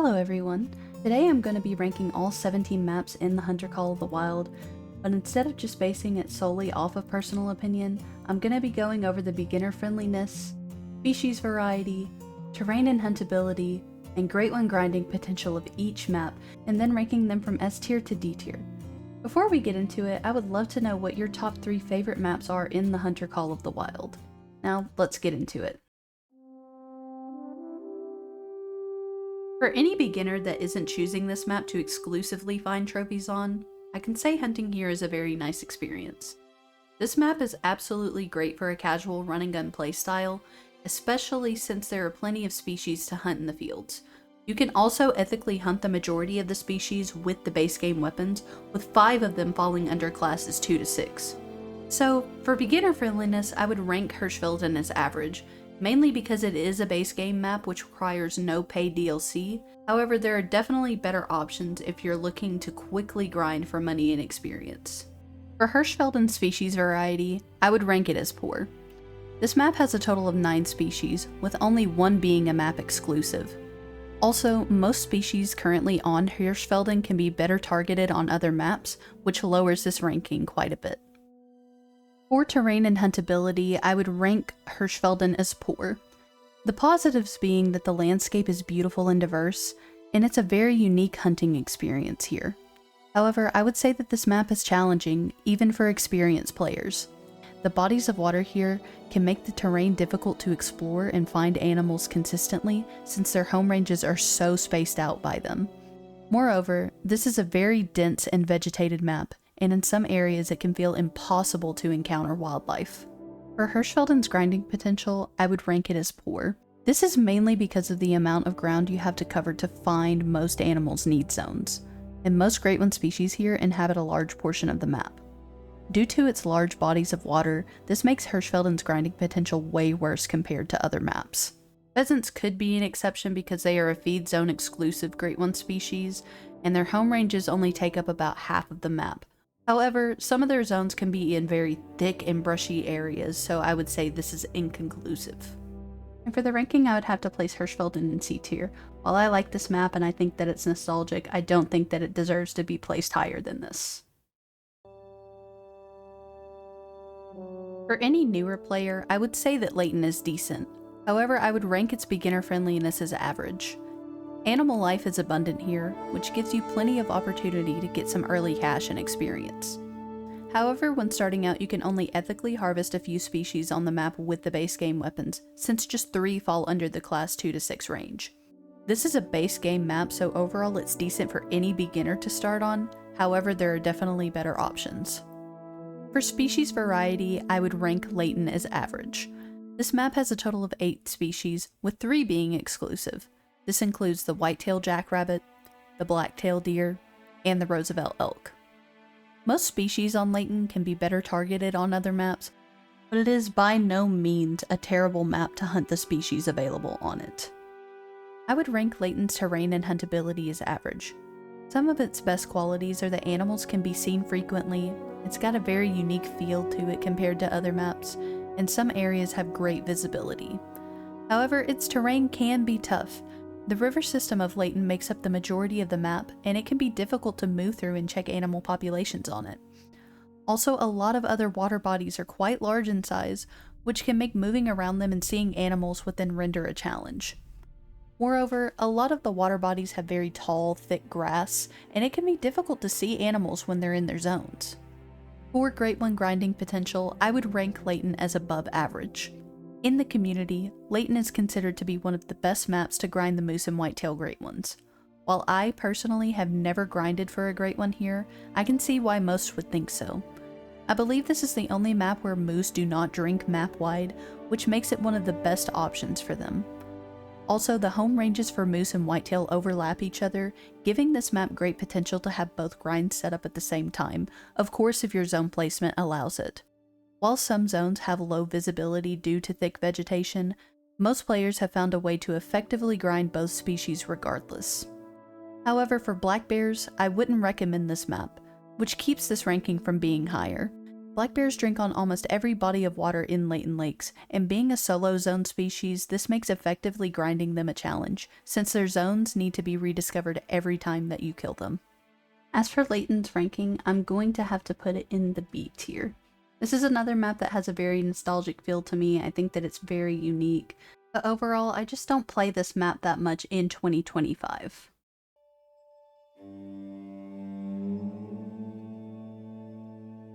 Hello everyone! Today I'm going to be ranking all 17 maps in the Hunter Call of the Wild, but instead of just basing it solely off of personal opinion, I'm going to be going over the beginner friendliness, species variety, terrain and huntability, and Great One grinding potential of each map, and then ranking them from S tier to D tier. Before we get into it, I would love to know what your top 3 favorite maps are in the Hunter Call of the Wild. Now, let's get into it. For any beginner that isn't choosing this map to exclusively find trophies on, I can say hunting here is a very nice experience. This map is absolutely great for a casual run and gun playstyle, especially since there are plenty of species to hunt in the fields. You can also ethically hunt the majority of the species with the base game weapons, with 5 of them falling under classes 2 to 6. So, for beginner friendliness, I would rank Hirschfelden as average, mainly because it is a base game map which requires no paid DLC. However, there are definitely better options if you're looking to quickly grind for money and experience. For Hirschfelden species variety, I would rank it as poor. This map has a total of 9 species, with only 1 being a map exclusive. Also, most species currently on Hirschfelden can be better targeted on other maps, which lowers this ranking quite a bit. For terrain and huntability, I would rank Hirschfelden as poor. The positives being that the landscape is beautiful and diverse, and it's a very unique hunting experience here. However, I would say that this map is challenging, even for experienced players. The bodies of water here can make the terrain difficult to explore and find animals consistently, since their home ranges are so spaced out by them. Moreover, this is a very dense and vegetated map, and in some areas it can feel impossible to encounter wildlife. For Hirschfelden's grinding potential, I would rank it as poor. This is mainly because of the amount of ground you have to cover to find most animals' need zones, and most Great One species here inhabit a large portion of the map. Due to its large bodies of water, this makes Hirschfelden's grinding potential way worse compared to other maps. Pheasants could be an exception because they are a feed zone exclusive Great One species, and their home ranges only take up about half of the map. However, some of their zones can be in very thick and brushy areas, so I would say this is inconclusive. And for the ranking, I would have to place Hirschfelden in C tier. While I like this map and I think that it's nostalgic, I don't think that it deserves to be placed higher than this. For any newer player, I would say that Layton is decent. However, I would rank its beginner friendliness as average. Animal life is abundant here, which gives you plenty of opportunity to get some early cash and experience. However, when starting out, you can only ethically harvest a few species on the map with the base game weapons, since just 3 fall under the class 2 to 6 range. This is a base game map, so overall it's decent for any beginner to start on. However, there are definitely better options. For species variety, I would rank Layton as average. This map has a total of 8 species, with 3 being exclusive. This includes the white-tailed jackrabbit, the black-tailed deer, and the Roosevelt elk. Most species on Layton can be better targeted on other maps, but it is by no means a terrible map to hunt the species available on it. I would rank Layton's terrain and huntability as average. Some of its best qualities are that animals can be seen frequently, it's got a very unique feel to it compared to other maps, and some areas have great visibility. However, its terrain can be tough. The river system of Layton makes up the majority of the map, and it can be difficult to move through and check animal populations on it. Also, a lot of other water bodies are quite large in size, which can make moving around them and seeing animals within render a challenge. Moreover, a lot of the water bodies have very tall, thick grass, and it can be difficult to see animals when they're in their zones. For Great One grinding potential, I would rank Layton as above average. In the community, Layton is considered to be one of the best maps to grind the moose and whitetail Great Ones. While I personally have never grinded for a Great One here, I can see why most would think so. I believe this is the only map where moose do not drink map-wide, which makes it one of the best options for them. Also, the home ranges for moose and whitetail overlap each other, giving this map great potential to have both grinds set up at the same time, of course if your zone placement allows it. While some zones have low visibility due to thick vegetation, most players have found a way to effectively grind both species regardless. However, for black bears, I wouldn't recommend this map, which keeps this ranking from being higher. Black bears drink on almost every body of water in Layton Lakes, and being a solo zone species, this makes effectively grinding them a challenge, since their zones need to be rediscovered every time that you kill them. As for Layton's ranking, I'm going to have to put it in the B tier. This is another map that has a very nostalgic feel to me. I think that it's very unique, but overall, I just don't play this map that much in 2025.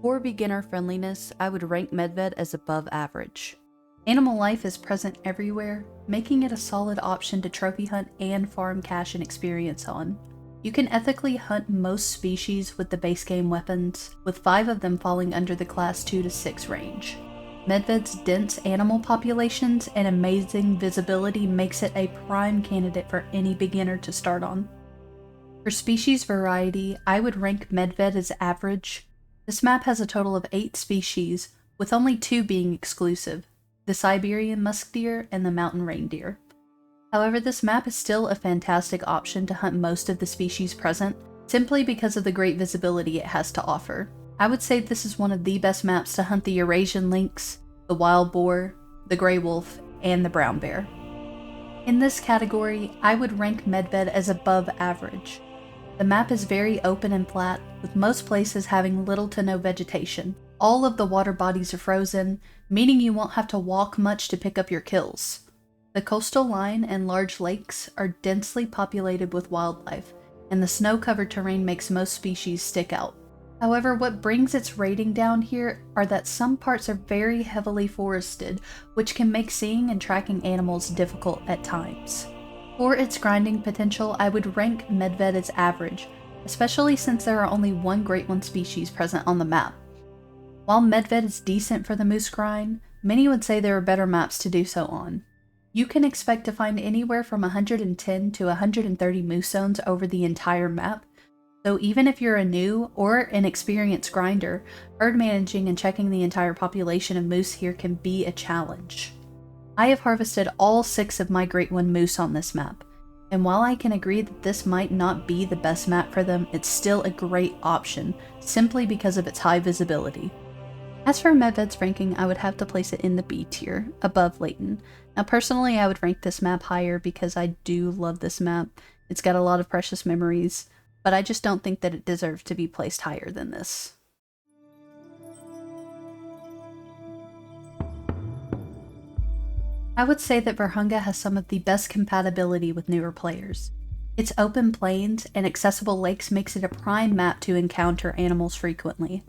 For beginner friendliness, I would rank Medved as above average. Animal life is present everywhere, making it a solid option to trophy hunt and farm cash and experience on. You can ethically hunt most species with the base game weapons, with 5 of them falling under the class 2 to 6 range. Medved's dense animal populations and amazing visibility makes it a prime candidate for any beginner to start on. For species variety, I would rank Medved as average. This map has a total of 8 species, with only 2 being exclusive, the Siberian musk deer and the mountain reindeer. However, this map is still a fantastic option to hunt most of the species present, simply because of the great visibility it has to offer. I would say this is one of the best maps to hunt the Eurasian lynx, the wild boar, the gray wolf, and the brown bear. In this category, I would rank Medved as above average. The map is very open and flat, with most places having little to no vegetation. All of the water bodies are frozen, meaning you won't have to walk much to pick up your kills. The coastal line and large lakes are densely populated with wildlife, and the snow-covered terrain makes most species stick out. However, what brings its rating down here are that some parts are very heavily forested, which can make seeing and tracking animals difficult at times. For its grinding potential, I would rank Medved as average, especially since there are only 1 Great One species present on the map. While Medved is decent for the moose grind, many would say there are better maps to do so on. You can expect to find anywhere from 110 to 130 moose zones over the entire map, so even if you're a new or an experienced grinder, herd managing and checking the entire population of moose here can be a challenge. I have harvested all 6 of my Great One moose on this map, and while I can agree that this might not be the best map for them, it's still a great option, simply because of its high visibility. As for Medved's ranking, I would have to place it in the B tier, above Layton. Now personally, I would rank this map higher because I do love this map. It's got a lot of precious memories, but I just don't think that it deserves to be placed higher than this. I would say that Vurhonga has some of the best compatibility with newer players. Its open plains and accessible lakes makes it a prime map to encounter animals frequently.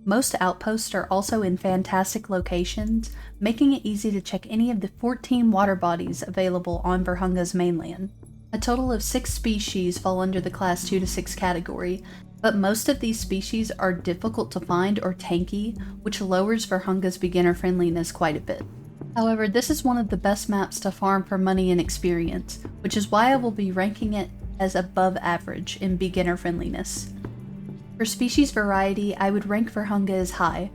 Most outposts are also in fantastic locations, making it easy to check any of the 14 water bodies available on Vurhonga's mainland. A total of 6 species fall under the class 2 to 6 category, but most of these species are difficult to find or tanky, which lowers Vurhonga's beginner friendliness quite a bit. However, this is one of the best maps to farm for money and experience, which is why I will be ranking it as above average in beginner friendliness. For species variety, I would rank Vurhonga as high.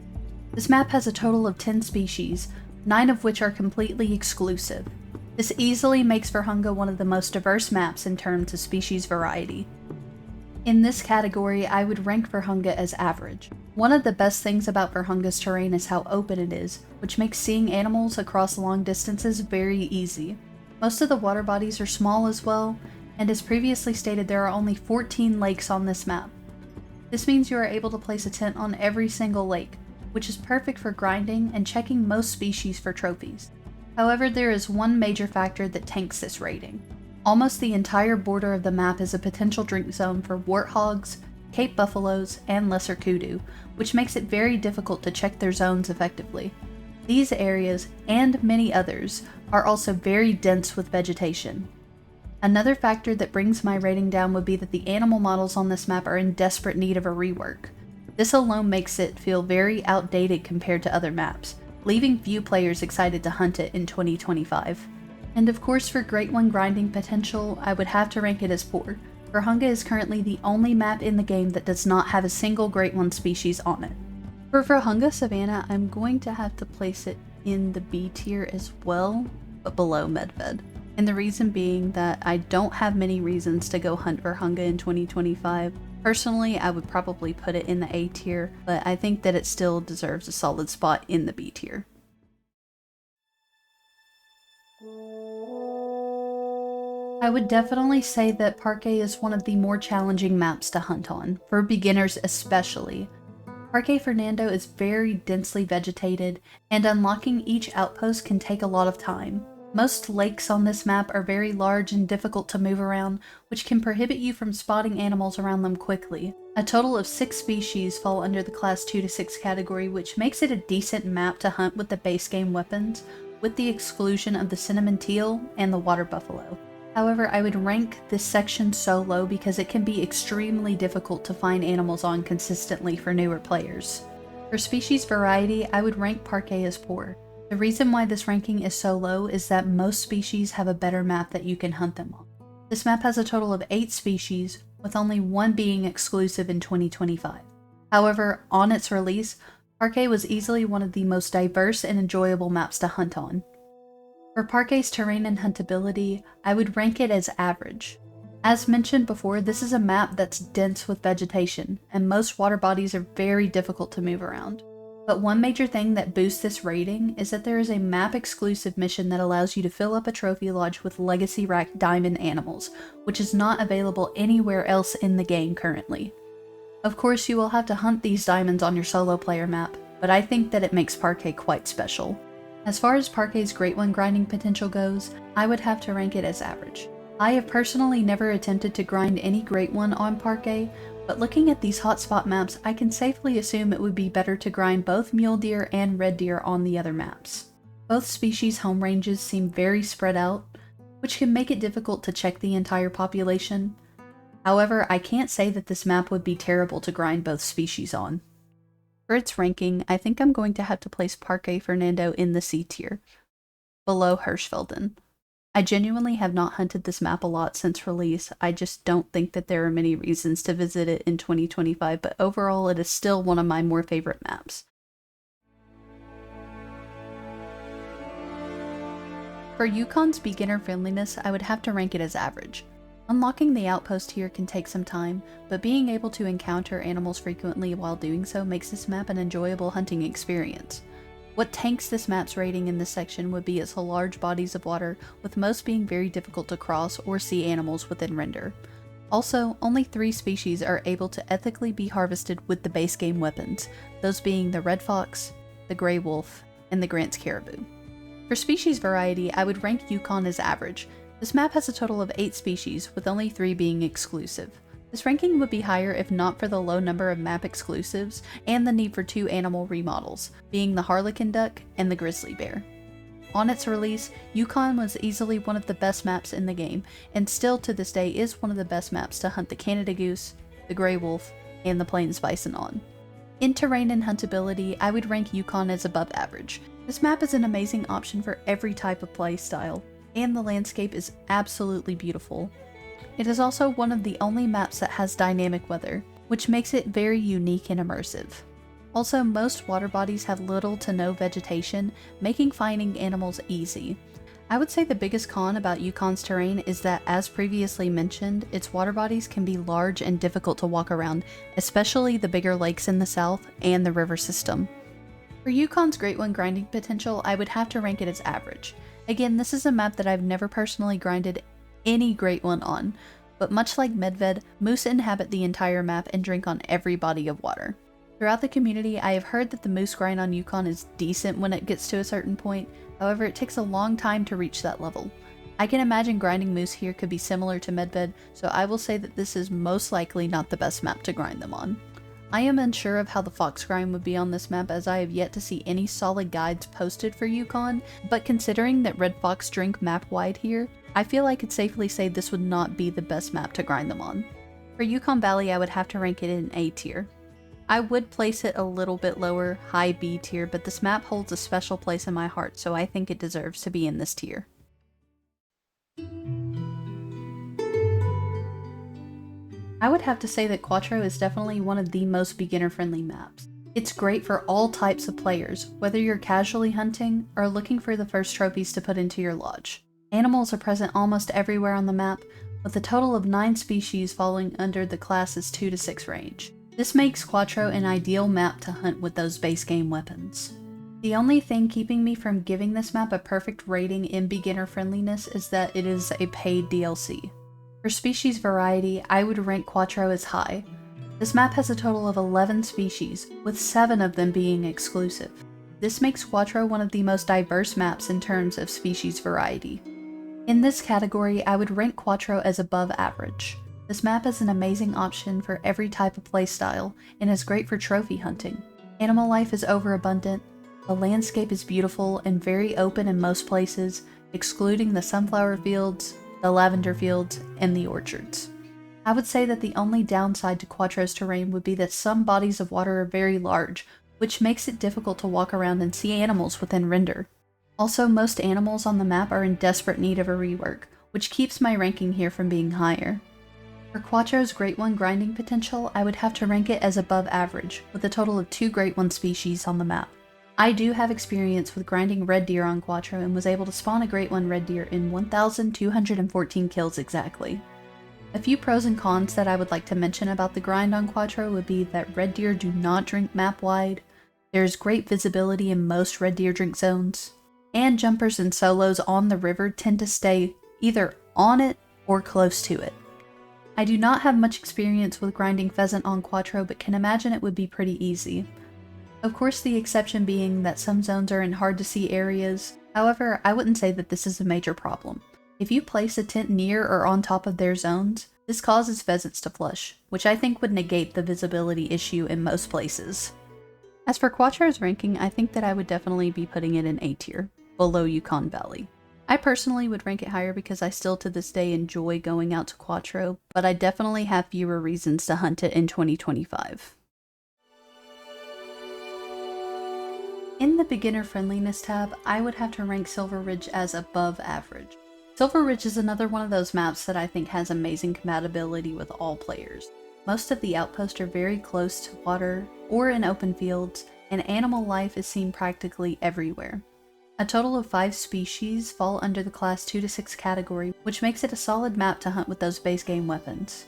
This map has a total of 10 species, 9 of which are completely exclusive. This easily makes Vurhonga one of the most diverse maps in terms of species variety. In this category, I would rank Vurhonga as average. One of the best things about Vurhonga's terrain is how open it is, which makes seeing animals across long distances very easy. Most of the water bodies are small as well, and as previously stated, there are only 14 lakes on this map. This means you are able to place a tent on every single lake, which is perfect for grinding and checking most species for trophies. However, there is one major factor that tanks this rating. Almost the entire border of the map is a potential drink zone for warthogs, Cape buffaloes, and lesser kudu, which makes it very difficult to check their zones effectively. These areas, and many others, are also very dense with vegetation. Another factor that brings my rating down would be that the animal models on this map are in desperate need of a rework. This alone makes it feel very outdated compared to other maps, leaving few players excited to hunt it in 2025. And of course, for Great One grinding potential, I would have to rank it as poor. Vurhonga is currently the only map in the game that does not have a single Great One species on it. For Vurhonga Savannah, I'm going to have to place it in the B tier as well, but below Medved. And the reason being that I don't have many reasons to go hunt Vurhonga in 2025. Personally, I would probably put it in the A tier, but I think that it still deserves a solid spot in the B tier. I would definitely say that Parque is one of the more challenging maps to hunt on, for beginners especially. Parque Fernando is very densely vegetated, and unlocking each outpost can take a lot of time. Most lakes on this map are very large and difficult to move around, which can prohibit you from spotting animals around them quickly. A total of 6 species fall under the class 2 to 6 category, which makes it a decent map to hunt with the base game weapons, with the exclusion of the cinnamon teal and the water buffalo. However, I would rank this section so low because it can be extremely difficult to find animals on consistently for newer players. For species variety, I would rank Parque as poor. The reason why this ranking is so low is that most species have a better map that you can hunt them on. This map has a total of 8 species, with only 1 being exclusive in 2025. However, on its release, Parque was easily one of the most diverse and enjoyable maps to hunt on. For Parque's terrain and huntability, I would rank it as average. As mentioned before, this is a map that's dense with vegetation, and most water bodies are very difficult to move around. But one major thing that boosts this rating is that there is a map-exclusive mission that allows you to fill up a trophy lodge with Legacy Rack Diamond animals, which is not available anywhere else in the game currently. Of course, you will have to hunt these diamonds on your solo player map, but I think that it makes Parque quite special. As far as Parque's Great One grinding potential goes, I would have to rank it as average. I have personally never attempted to grind any Great One on Parque, but looking at these hotspot maps, I can safely assume it would be better to grind both mule deer and red deer on the other maps. Both species' home ranges seem very spread out, which can make it difficult to check the entire population. However, I can't say that this map would be terrible to grind both species on. For its ranking, I think I'm going to have to place Parque Fernando in the C tier, below Hirschfelden. I genuinely have not hunted this map a lot since release. I just don't think that there are many reasons to visit it in 2025, but overall it is still one of my more favorite maps. For Yukon's beginner friendliness, I would have to rank it as average. Unlocking the outpost here can take some time, but being able to encounter animals frequently while doing so makes this map an enjoyable hunting experience. What tanks this map's rating in this section would be its large bodies of water, with most being very difficult to cross or see animals within render. Also, only 3 species are able to ethically be harvested with the base game weapons, those being the red fox, the gray wolf, and the Grant's caribou. For species variety, I would rank Yukon as average. This map has a total of 8 species, with only 3 being exclusive. This ranking would be higher if not for the low number of map exclusives and the need for 2 animal remodels, being the harlequin duck and the grizzly bear. On its release, Yukon was easily one of the best maps in the game, and still to this day is one of the best maps to hunt the Canada goose, the gray wolf, and the plains bison on. In terrain and huntability, I would rank Yukon as above average. This map is an amazing option for every type of play style, and the landscape is absolutely beautiful. It is also one of the only maps that has dynamic weather, which makes it very unique and immersive. Also, most water bodies have little to no vegetation, making finding animals easy. I would say the biggest con about Yukon's terrain is that, as previously mentioned, its water bodies can be large and difficult to walk around, especially the bigger lakes in the south and the river system. For Yukon's Great One grinding potential, I would have to rank it as average. Again, this is a map that I've never personally grinded any Great One on, but much like Medved, moose inhabit the entire map and drink on every body of water. Throughout the community, I have heard that the moose grind on Yukon is decent when it gets to a certain point, however it takes a long time to reach that level. I can imagine grinding moose here could be similar to Medved, so I will say that this is most likely not the best map to grind them on. I am unsure of how the fox grind would be on this map, as I have yet to see any solid guides posted for Yukon, but considering that red fox drink map wide here, I feel I could safely say this would not be the best map to grind them on. For Yukon Valley, I would have to rank it in A tier. I would place it a little bit lower, high B tier, but this map holds a special place in my heart, so I think it deserves to be in this tier. I would have to say that Cuatro is definitely one of the most beginner-friendly maps. It's great for all types of players, whether you're casually hunting or looking for the first trophies to put into your lodge. Animals are present almost everywhere on the map, with a total of 9 species falling under the class's 2 to 6 range. This makes Cuatro an ideal map to hunt with those base game weapons. The only thing keeping me from giving this map a perfect rating in beginner friendliness is that it is a paid DLC. For species variety, I would rank Cuatro as high. This map has a total of 11 species, with 7 of them being exclusive. This makes Cuatro one of the most diverse maps in terms of species variety. In this category, I would rank Cuatro as above average. This map is an amazing option for every type of playstyle, and is great for trophy hunting. Animal life is overabundant, the landscape is beautiful and very open in most places, excluding the sunflower fields, the lavender fields, and the orchards. I would say that the only downside to Cuatro's terrain would be that some bodies of water are very large, which makes it difficult to walk around and see animals within render. Also, most animals on the map are in desperate need of a rework, which keeps my ranking here from being higher. For Cuatro's Great One grinding potential, I would have to rank it as above average, with a total of 2 Great One species on the map. I do have experience with grinding red deer on Cuatro and was able to spawn a Great One red deer in 1,214 kills exactly. A few pros and cons that I would like to mention about the grind on Cuatro would be that red deer do not drink map wide, there's great visibility in most red deer drink zones, and jumpers and solos on the river tend to stay either on it or close to it. I do not have much experience with grinding pheasant on Cuatro, but can imagine it would be pretty easy. Of course, the exception being that some zones are in hard to see areas. However, I wouldn't say that this is a major problem. If you place a tent near or on top of their zones, this causes pheasants to flush, which I think would negate the visibility issue in most places. As for Cuatro's ranking, I think that I would definitely be putting it in A tier, below Yukon Valley. I personally would rank it higher because I still to this day enjoy going out to Cuatro, but I definitely have fewer reasons to hunt it in 2025. In the beginner friendliness tab, I would have to rank Silver Ridge as above average. Silver Ridge is another one of those maps that I think has amazing compatibility with all players. Most of the outposts are very close to water or in open fields, and animal life is seen practically everywhere. A total of 5 species fall under the class 2 to 6 category, which makes it a solid map to hunt with those base game weapons.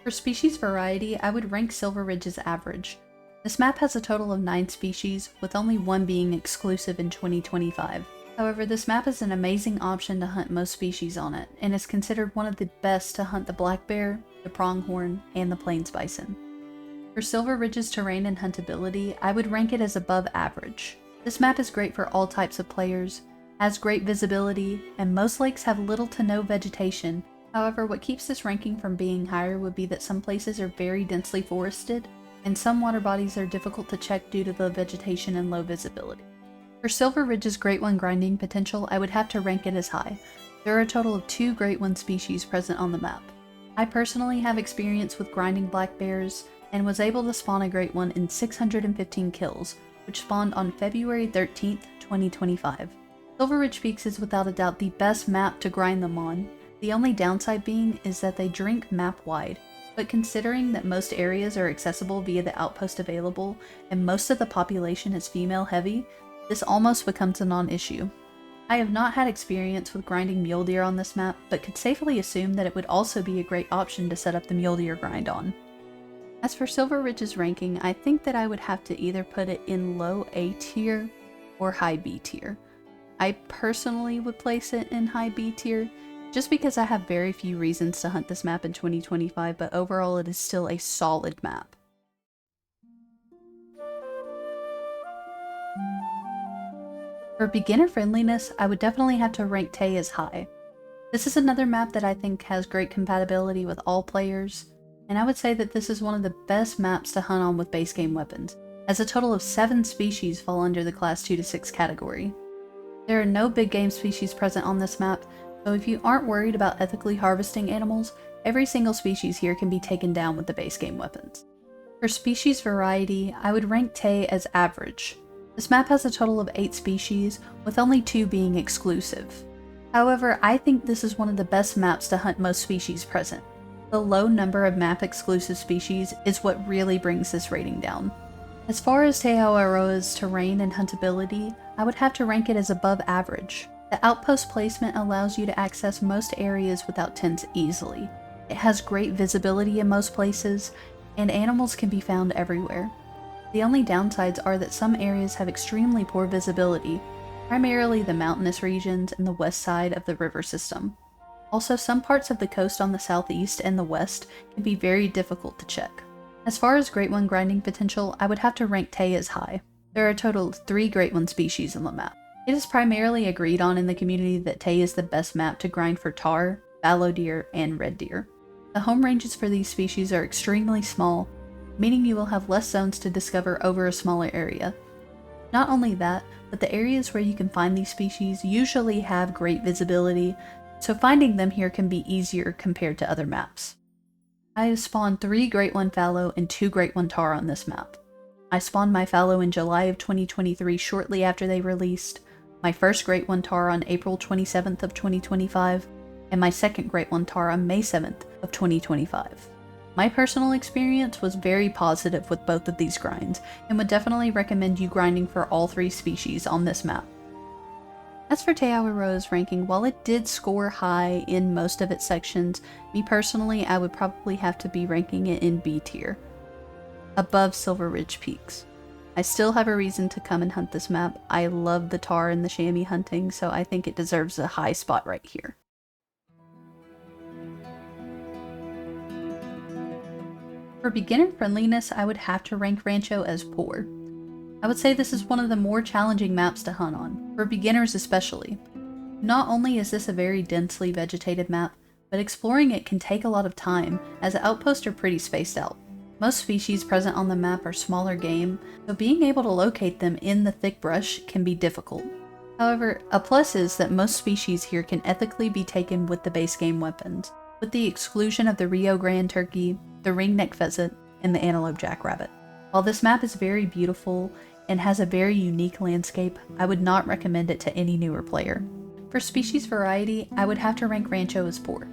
For species variety, I would rank Silver Ridge as average. This map has a total of 9 species, with only 1 being exclusive in 2025. However, this map is an amazing option to hunt most species on it, and is considered one of the best to hunt the black bear, the pronghorn, and the plains bison. For Silver Ridge's terrain and huntability, I would rank it as above average. This map is great for all types of players, has great visibility, and most lakes have little to no vegetation. However, what keeps this ranking from being higher would be that some places are very densely forested, and some water bodies are difficult to check due to the vegetation and low visibility. For Silver Ridge's Great One grinding potential, I would have to rank it as high. There are a total of 2 Great One species present on the map. I personally have experience with grinding black bears, and was able to spawn a Great One in 615 kills, which spawned on February 13th, 2025. Silver Ridge Peaks is without a doubt the best map to grind them on. The only downside being is that they drink map wide, but considering that most areas are accessible via the outpost available, and most of the population is female heavy, this almost becomes a non-issue. I have not had experience with grinding mule deer on this map, but could safely assume that it would also be a great option to set up the mule deer grind on. As for Silver Ridge's ranking, I think that I would have to either put it in low A tier or high B tier. I personally would place it in high B tier, just because I have very few reasons to hunt this map in 2025, but overall it is still a solid map. For beginner friendliness, I would definitely have to rank Tay as high. This is another map that I think has great compatibility with all players, and I would say that this is one of the best maps to hunt on with base game weapons, as a total of 7 species fall under the class 2 to 6 category. There are no big game species present on this map, so if you aren't worried about ethically harvesting animals, every single species here can be taken down with the base game weapons. For species variety, I would rank Tay as average. This map has a total of 8 species, with only 2 being exclusive. However, I think this is one of the best maps to hunt most species present. The low number of map exclusive species is what really brings this rating down. As far as Awaroa's terrain and huntability, I would have to rank it as above average. The The outpost placement allows you to access most areas without tents easily. It has great visibility in most places, and animals can be found everywhere. The only downsides are that some areas have extremely poor visibility, primarily the mountainous regions and the west side of the river system. Also, some parts of the coast on the southeast and the west can be very difficult to check. As far as Great One grinding potential, I would have to rank Taiga as high. There are a total of 3 Great One species on the map. It is primarily agreed on in the community that Taiga is the best map to grind for tahr, fallow deer, and red deer. The home ranges for these species are extremely small, meaning you will have less zones to discover over a smaller area. Not only that, but the areas where you can find these species usually have great visibility, so finding them here can be easier compared to other maps. I have spawned 3 Great One fallow and 2 Great One tahr on this map. I spawned my fallow in July of 2023 shortly after they released, my first Great One tahr on April 27th of 2025, and my second Great One tahr on May 7th of 2025. My personal experience was very positive with both of these grinds, and would definitely recommend you grinding for all 3 species on this map. As for Awaroa's ranking, while it did score high in most of its sections, me personally, I would probably have to be ranking it in B tier, above Silver Ridge Peaks. I still have a reason to come and hunt this map. I love the tahr and the chamois hunting, so I think it deserves a high spot right here. For beginner friendliness, I would have to rank Rancho as poor. I would say this is one of the more challenging maps to hunt on, for beginners especially. Not only is this a very densely vegetated map, but exploring it can take a lot of time, as the outposts are pretty spaced out. Most species present on the map are smaller game, so being able to locate them in the thick brush can be difficult. However, a plus is that most species here can ethically be taken with the base game weapons, with the exclusion of the Rio Grande turkey, the ringneck pheasant, and the antelope jackrabbit. While this map is very beautiful and has a very unique landscape, I would not recommend it to any newer player. For species variety, I would have to rank Rancho as poor.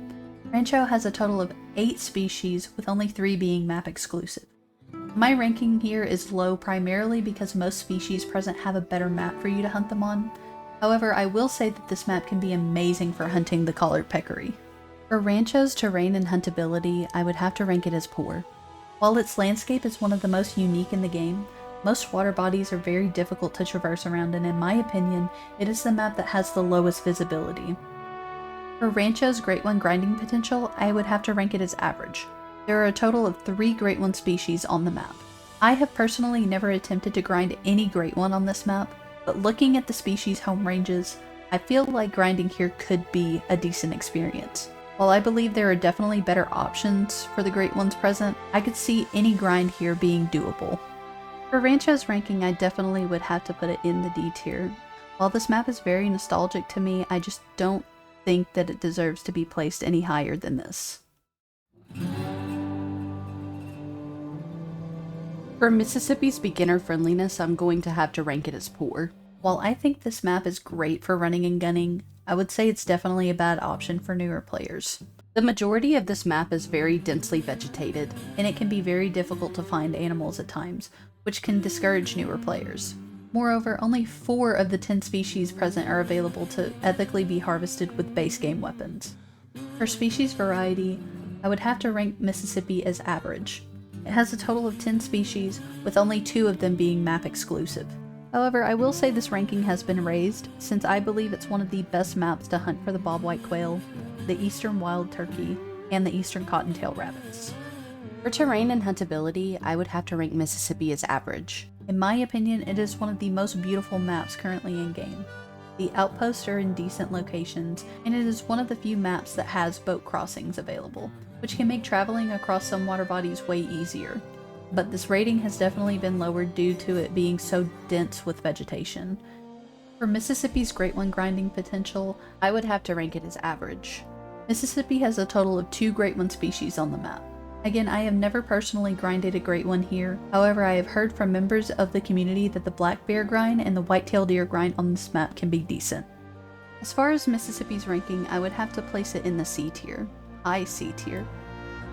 Rancho has a total of 8 species, with only 3 being map exclusive. My ranking here is low primarily because most species present have a better map for you to hunt them on. However, I will say that this map can be amazing for hunting the collared peccary. For Rancho's terrain and huntability, I would have to rank it as poor. While its landscape is one of the most unique in the game, most water bodies are very difficult to traverse around, and in my opinion, it is the map that has the lowest visibility. For Rancho's Great One grinding potential, I would have to rank it as average. There are a total of 3 Great One species on the map. I have personally never attempted to grind any Great One on this map, but looking at the species home ranges, I feel like grinding here could be a decent experience. While I believe there are definitely better options for the Great Ones present, I could see any grind here being doable. For Rancho's ranking, I definitely would have to put it in the D tier. While this map is very nostalgic to me, I just don't think that it deserves to be placed any higher than this. For Mississippi's beginner friendliness, I'm going to have to rank it as poor. While I think this map is great for running and gunning, I would say it's definitely a bad option for newer players. The majority of this map is very densely vegetated, and it can be very difficult to find animals at times, which can discourage newer players. Moreover, only 4 of the 10 species present are available to ethically be harvested with base game weapons. For species variety, I would have to rank Mississippi as average. It has a total of 10 species, with only 2 of them being map exclusive. However, I will say this ranking has been raised, since I believe it's one of the best maps to hunt for the bobwhite quail, the eastern wild turkey, and the eastern cottontail rabbits. For terrain and huntability, I would have to rank Mississippi as average. In my opinion, it is one of the most beautiful maps currently in game. The outposts are in decent locations, and it is one of the few maps that has boat crossings available, which can make traveling across some water bodies way easier. But this rating has definitely been lowered due to it being so dense with vegetation. For Mississippi's Great One grinding potential, I would have to rank it as average. Mississippi has a total of 2 Great One species on the map. Again, I have never personally grinded a Great One here, however I have heard from members of the community that the black bear grind and the white-tailed deer grind on this map can be decent. As far as Mississippi's ranking, I would have to place it in the C tier. High C tier.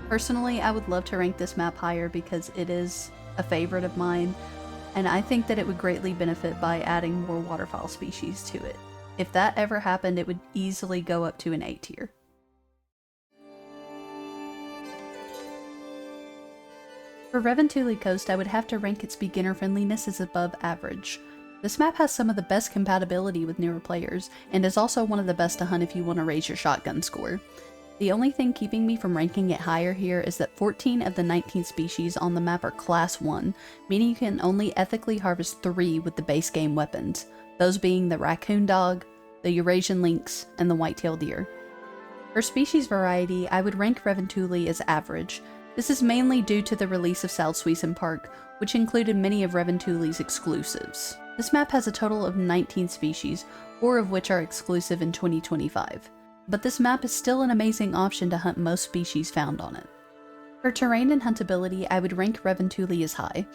Personally, I would love to rank this map higher because it is a favorite of mine, and I think that it would greatly benefit by adding more waterfowl species to it. If that ever happened, it would easily go up to an A tier. For Revontuli Coast, I would have to rank its beginner friendliness as above average. This map has some of the best compatibility with newer players, and is also one of the best to hunt if you want to raise your shotgun score. The only thing keeping me from ranking it higher here is that 14 of the 19 species on the map are Class 1, meaning you can only ethically harvest 3 with the base game weapons, those being the raccoon dog, the Eurasian lynx, and the white-tailed deer. For species variety, I would rank Revontuli as average. This is mainly due to the release of Salzwiesen Park, which included many of Revontuli's exclusives. This map has a total of 19 species, 4 of which are exclusive in 2025. But this map is still an amazing option to hunt most species found on it. For terrain and huntability, I would rank Revontuli as high.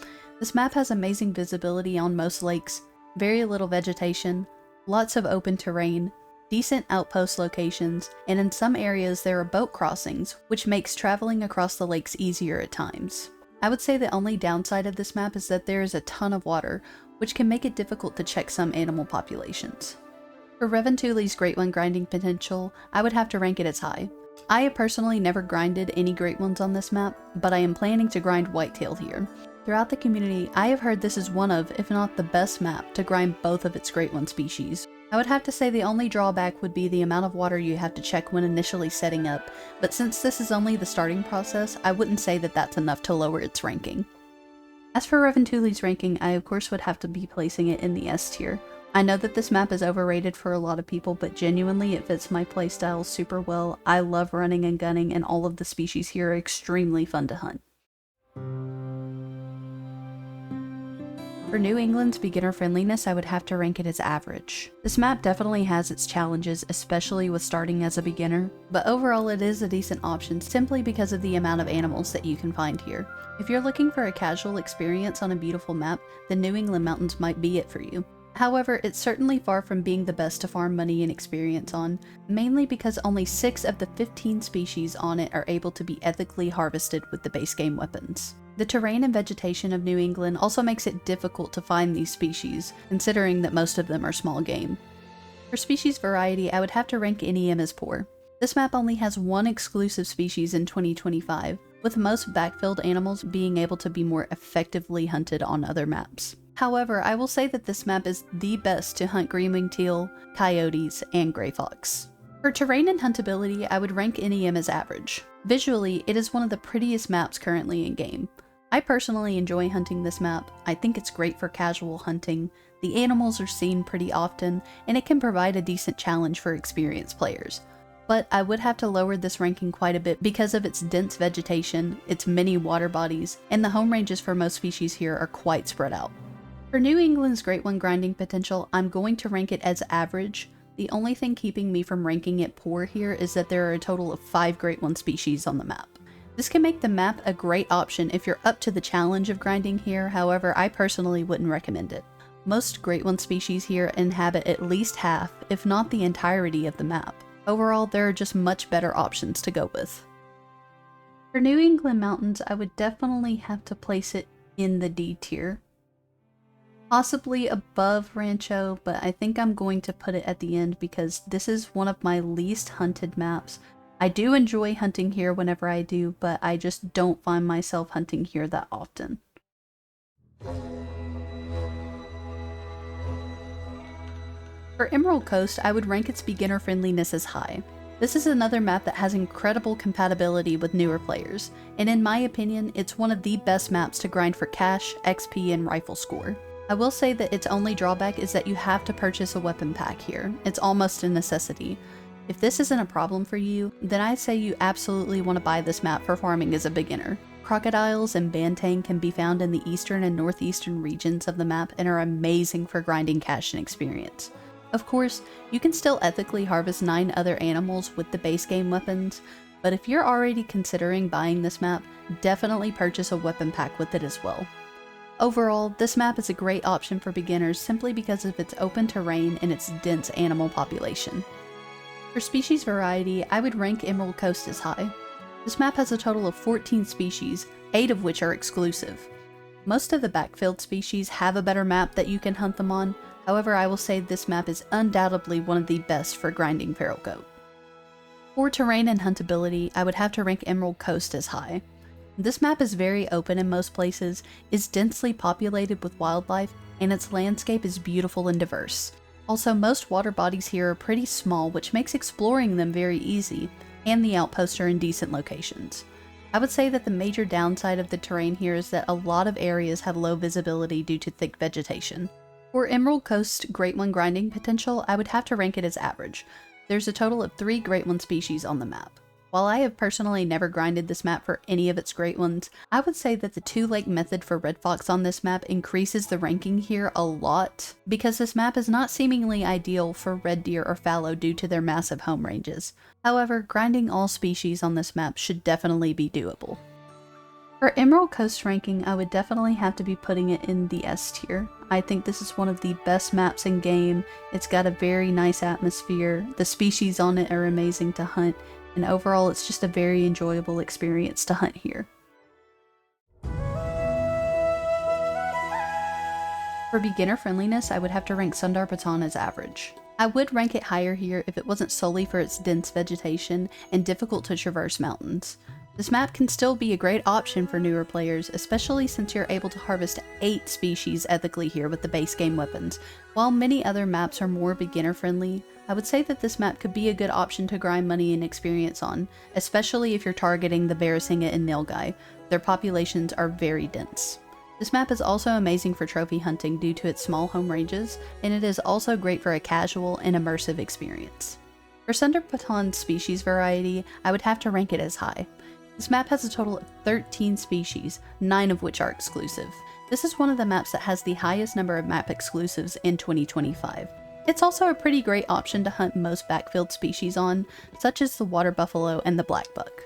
This map has amazing visibility on most lakes, very little vegetation, lots of open terrain, decent outpost locations, and in some areas there are boat crossings, which makes traveling across the lakes easier at times. I would say the only downside of this map is that there is a ton of water, which can make it difficult to check some animal populations. For Revontuli's Great One grinding potential, I would have to rank it as high. I have personally never grinded any Great Ones on this map, but I am planning to grind whitetail here. Throughout the community, I have heard this is one of, if not the best map, to grind both of its Great One species. I would have to say the only drawback would be the amount of water you have to check when initially setting up, but since this is only the starting process, I wouldn't say that that's enough to lower its ranking. As for Revontuli's ranking, I of course would have to be placing it in the S tier. I know that this map is overrated for a lot of people, but genuinely it fits my playstyle super well. I love running and gunning, and all of the species here are extremely fun to hunt. For New England's beginner friendliness, I would have to rank it as average. This map definitely has its challenges, especially with starting as a beginner, but overall it is a decent option simply because of the amount of animals that you can find here. If you're looking for a casual experience on a beautiful map, the New England mountains might be it for you. However, it's certainly far from being the best to farm money and experience on, mainly because only 6 of the 15 species on it are able to be ethically harvested with the base game weapons. The terrain and vegetation of New England also makes it difficult to find these species, considering that most of them are small game. For species variety, I would have to rank NEM as poor. This map only has 1 exclusive species in 2025, with most backfilled animals being able to be more effectively hunted on other maps. However, I will say that this map is the best to hunt green-winged teal, coyotes, and gray fox. For terrain and huntability, I would rank NEM as average. Visually, it is one of the prettiest maps currently in game. I personally enjoy hunting this map. I think it's great for casual hunting, the animals are seen pretty often, and it can provide a decent challenge for experienced players. But I would have to lower this ranking quite a bit because of its dense vegetation, its many water bodies, and the home ranges for most species here are quite spread out. For New England's Great One grinding potential, I'm going to rank it as average. The only thing keeping me from ranking it poor here is that there are a total of 5 Great One species on the map. This can make the map a great option if you're up to the challenge of grinding here, however, I personally wouldn't recommend it. Most Great One species here inhabit at least half, if not the entirety of the map. Overall, there are just much better options to go with. For New England mountains, I would definitely have to place it in the D tier. Possibly above Rancho, but I think I'm going to put it at the end because this is one of my least hunted maps. I do enjoy hunting here whenever I do, but I just don't find myself hunting here that often. For Emerald Coast, I would rank its beginner friendliness as high. This is another map that has incredible compatibility with newer players, and in my opinion, it's one of the best maps to grind for cash, XP, and rifle score. I will say that its only drawback is that you have to purchase a weapon pack here. It's almost a necessity. If this isn't a problem for you, then I'd say you absolutely want to buy this map for farming as a beginner. Crocodiles and bantang can be found in the eastern and northeastern regions of the map and are amazing for grinding cash and experience. Of course, you can still ethically harvest 9 other animals with the base game weapons, but if you're already considering buying this map, definitely purchase a weapon pack with it as well. Overall, this map is a great option for beginners simply because of its open terrain and its dense animal population. For species variety, I would rank Emerald Coast as high. This map has a total of 14 species, 8 of which are exclusive. Most of the backfilled species have a better map that you can hunt them on, However, I will say this map is undoubtedly one of the best for grinding feral goat. For terrain and huntability, I would have to rank Emerald Coast as high. This map is very open in most places, is densely populated with wildlife, and its landscape is beautiful and diverse. Also, most water bodies here are pretty small, which makes exploring them very easy, and the outposts are in decent locations. I would say that the major downside of the terrain here is that a lot of areas have low visibility due to thick vegetation. For Emerald Coast Great One grinding potential, I would have to rank it as average. There's a total of 3 Great One species on the map. While I have personally never grinded this map for any of its Great Ones, I would say that the 2-lake method for red fox on this map increases the ranking here a lot, because this map is not seemingly ideal for red deer or fallow due to their massive home ranges. However, grinding all species on this map should definitely be doable. For Emerald Coast ranking, I would definitely have to be putting it in the S tier. I think this is one of the best maps in game. It's got a very nice atmosphere, the species on it are amazing to hunt, and overall it's just a very enjoyable experience to hunt here. For beginner friendliness, I would have to rank Sundarpatan as average. I would rank it higher here if it wasn't solely for its dense vegetation and difficult to traverse mountains. This map can still be a great option for newer players, especially since you're able to harvest 8 species ethically here with the base game weapons. While many other maps are more beginner friendly, I would say that this map could be a good option to grind money and experience on, especially if you're targeting the Barasinga and Nilgai. Their populations are very dense. This map is also amazing for trophy hunting due to its small home ranges, and it is also great for a casual and immersive experience. For Sundarpatan's species variety, I would have to rank it as high. This map has a total of 13 species, 9 of which are exclusive. This is one of the maps that has the highest number of map exclusives in 2025. It's also a pretty great option to hunt most backfield species on, such as the water buffalo and the black buck.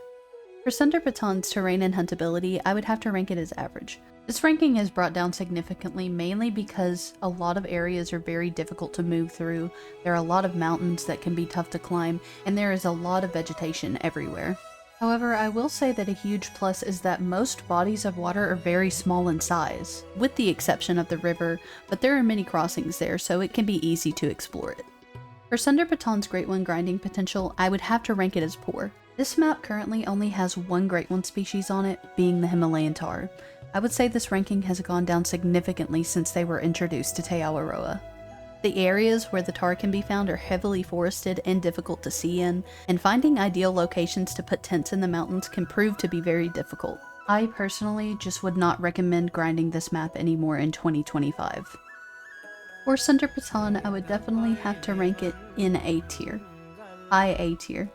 For Sundarpatan's terrain and huntability, I would have to rank it as average. This ranking is brought down significantly mainly because a lot of areas are very difficult to move through, there are a lot of mountains that can be tough to climb, and there is a lot of vegetation everywhere. However, I will say that a huge plus is that most bodies of water are very small in size, with the exception of the river, but there are many crossings there, so it can be easy to explore it. For Sundarpatan's Great One grinding potential, I would have to rank it as poor. This map currently only has 1 Great One species on it, being the Himalayan tar. I would say this ranking has gone down significantly since they were introduced to Awaroa. The areas where the tar can be found are heavily forested and difficult to see in, and finding ideal locations to put tents in the mountains can prove to be very difficult. I personally just would not recommend grinding this map anymore in 2025. For Sundarpatan, I would definitely have to rank it in A tier. High A tier.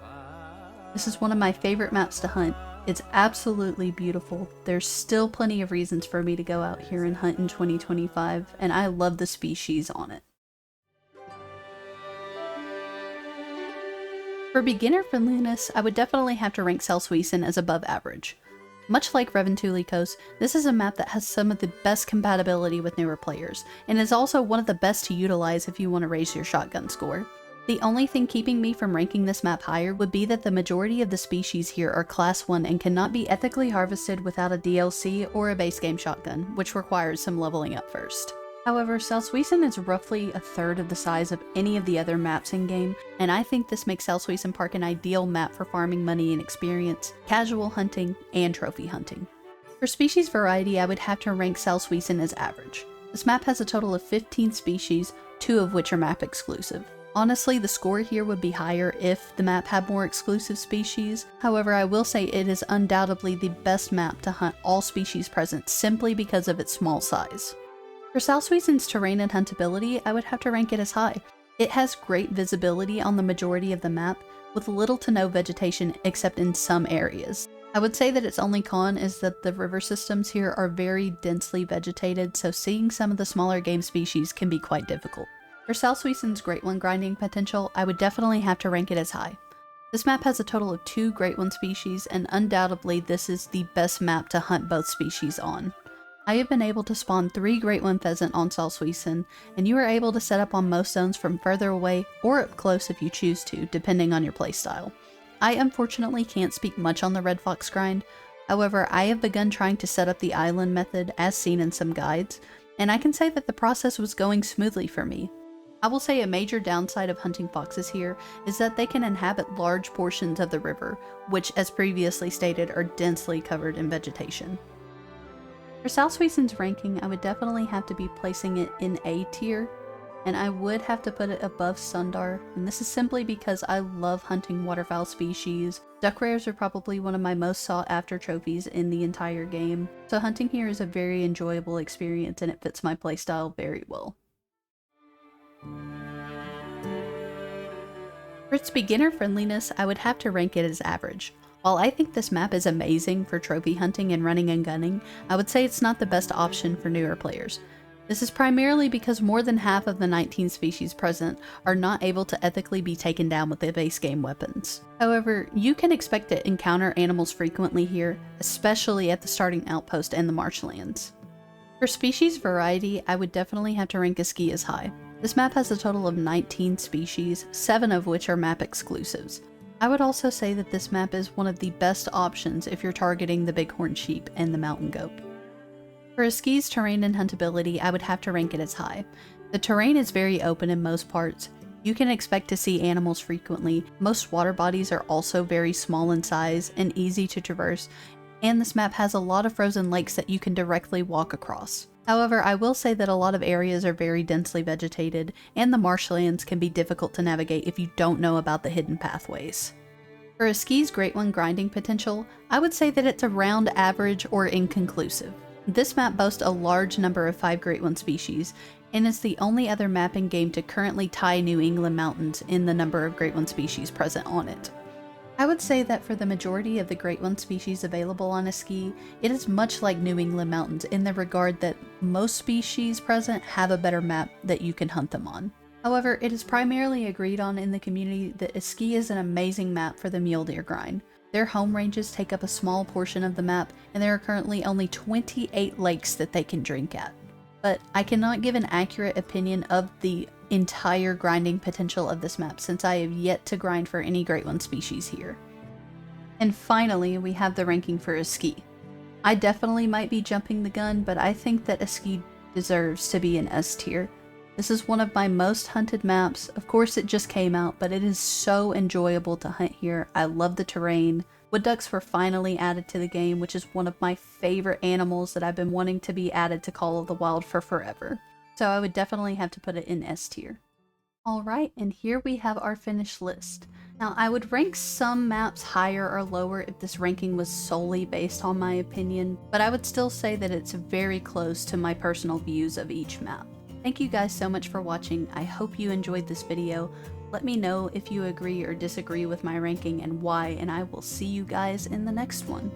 This is one of my favorite maps to hunt. It's absolutely beautiful. There's still plenty of reasons for me to go out here and hunt in 2025, and I love the species on it. For beginner friendliness, I would definitely have to rank Salzwiesen as above average. Much like Revontuli Coast, this is a map that has some of the best compatibility with newer players, and is also one of the best to utilize if you want to raise your shotgun score. The only thing keeping me from ranking this map higher would be that the majority of the species here are class 1 and cannot be ethically harvested without a DLC or a base game shotgun, which requires some leveling up first. However, Salzwiesen is roughly a third of the size of any of the other maps in game, and I think this makes Salzwiesen Park an ideal map for farming money and experience, casual hunting, and trophy hunting. For species variety, I would have to rank Salzwiesen as average. This map has a total of 15 species, 2 of which are map exclusive. Honestly, the score here would be higher if the map had more exclusive species. However, I will say it is undoubtedly the best map to hunt all species present simply because of its small size. For Salzwiesen's terrain and huntability, I would have to rank it as high. It has great visibility on the majority of the map, with little to no vegetation except in some areas. I would say that its only con is that the river systems here are very densely vegetated, so seeing some of the smaller game species can be quite difficult. For Salzwiesen's Great One grinding potential, I would definitely have to rank it as high. This map has a total of 2 Great One species, and undoubtedly this is the best map to hunt both species on. I have been able to spawn 3 Great One pheasant on Salzwiesen, and you are able to set up on most zones from further away or up close if you choose to, depending on your playstyle. I unfortunately can't speak much on the red fox grind, however I have begun trying to set up the island method as seen in some guides, and I can say that the process was going smoothly for me. I will say a major downside of hunting foxes here is that they can inhabit large portions of the river, which, as previously stated, are densely covered in vegetation. For Salzwiesen's ranking, I would definitely have to be placing it in A tier, and I would have to put it above Sundar, and this is simply because I love hunting waterfowl species. Duck rares are probably one of my most sought after trophies in the entire game, so hunting here is a very enjoyable experience and it fits my playstyle very well. For its beginner friendliness, I would have to rank it as average. While I think this map is amazing for trophy hunting and running and gunning, I would say it's not the best option for newer players. This is primarily because more than half of the 19 species present are not able to ethically be taken down with the base game weapons. However, you can expect to encounter animals frequently here, especially at the starting outpost and the marshlands. For species variety, I would definitely have to rank Askiy as high. This map has a total of 19 species, 7 of which are map exclusives. I would also say that this map is one of the best options if you're targeting the bighorn sheep and the mountain goat. For Askiy's terrain and huntability, I would have to rank it as high. The terrain is very open in most parts. You can expect to see animals frequently. Most water bodies are also very small in size and easy to traverse, and this map has a lot of frozen lakes that you can directly walk across. However, I will say that a lot of areas are very densely vegetated, and the marshlands can be difficult to navigate if you don't know about the hidden pathways. For Askiy's Great One grinding potential, I would say that it's around average or inconclusive. This map boasts a large number of 5 Great One species, and is the only other map in game to currently tie New England mountains in the number of Great One species present on it. I would say that for the majority of the Great One species available on Askiy, it is much like New England mountains in the regard that most species present have a better map that you can hunt them on. However, it is primarily agreed on in the community that Askiy is an amazing map for the mule deer grind. Their home ranges take up a small portion of the map, and there are currently only 28 lakes that they can drink at. But I cannot give an accurate opinion of the entire grinding potential of this map since I have yet to grind for any Great One species here. And finally, we have the ranking for Askiy. I definitely might be jumping the gun, but I think that Askiy deserves to be an S tier. This is one of my most hunted maps. Of course it just came out, but it is so enjoyable to hunt here. I love the terrain. Wood ducks were finally added to the game, which is one of my favorite animals that I've been wanting to be added to Call of the Wild for forever. So I would definitely have to put it in S tier. Alright, and here we have our finished list. Now I would rank some maps higher or lower if this ranking was solely based on my opinion, but I would still say that it's very close to my personal views of each map. Thank you guys so much for watching. I hope you enjoyed this video. Let me know if you agree or disagree with my ranking and why, and I will see you guys in the next one.